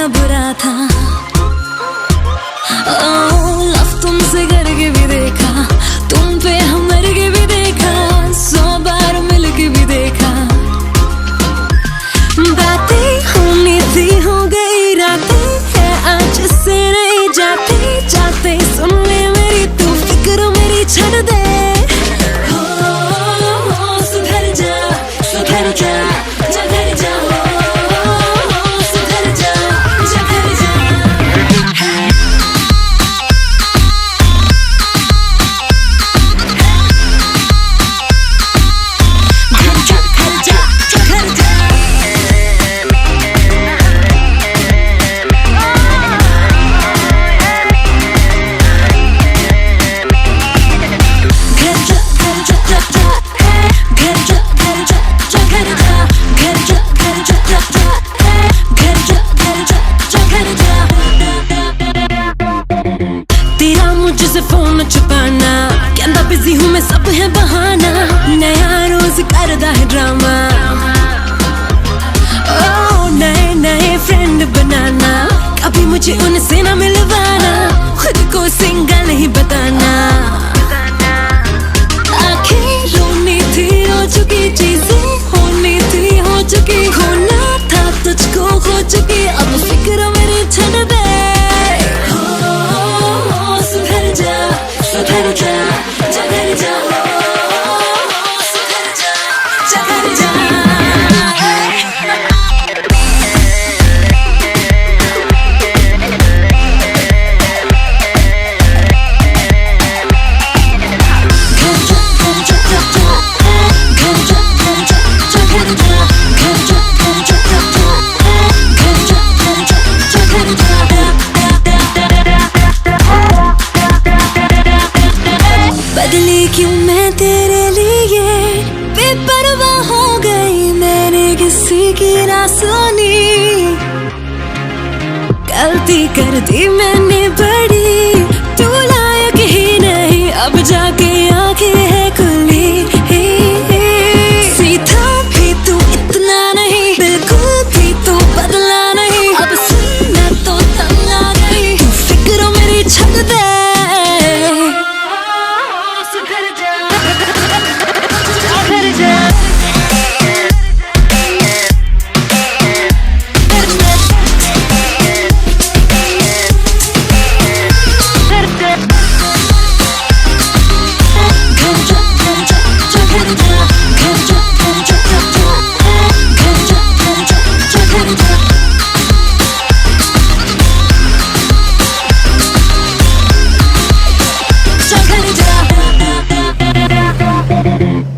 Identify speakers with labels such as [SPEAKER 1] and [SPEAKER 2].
[SPEAKER 1] कितना बुरा था। लव तुमसे करके भी देखा, तुम पे हम मर के भी देखा, 100 बार मिल के भी देखा। बातें होनी थी हो गई रातें, है आज से नहीं जाते जाते। सुन ले मेरी तू फिक्र मेरी छड़ दे। सुधर जा सुधर जा सुधर जा, सुधर जा सुधर जा। तेरा मुझसे फोन छुपाना, कहता बिजी हूँ मैं सब है बहाना। नया रोज करदा है ड्रामा, ओ नए नए फ्रेंड बनाना। कभी मुझे उनसे ना मिलवाना, खुद को सिंगल ही बताना। आखिर रोनी थी हो चुकी चीजें, होनी थी हो चुकी, होना था तुझको हो चुकी। अब फिक्र मेरी छड़ दे। सुधर जा सुधर जा सुधर जा सुधर जा सुधर जा। बदली क्यों मैं तेरे लिए, बेपरवाह हो गई मैंने किसी की ना सुनी। गलती कर दी मैंने बड़ी, तू लायक ही नहीं अब जाके आंखें है खुली। सीधा भी तू इतना नहीं, बिल्कुल भी तू बदला नहीं। अब सुनना तो तंग आ गई, तू फिक्र मेरी छड़ दे।
[SPEAKER 2] Thank you.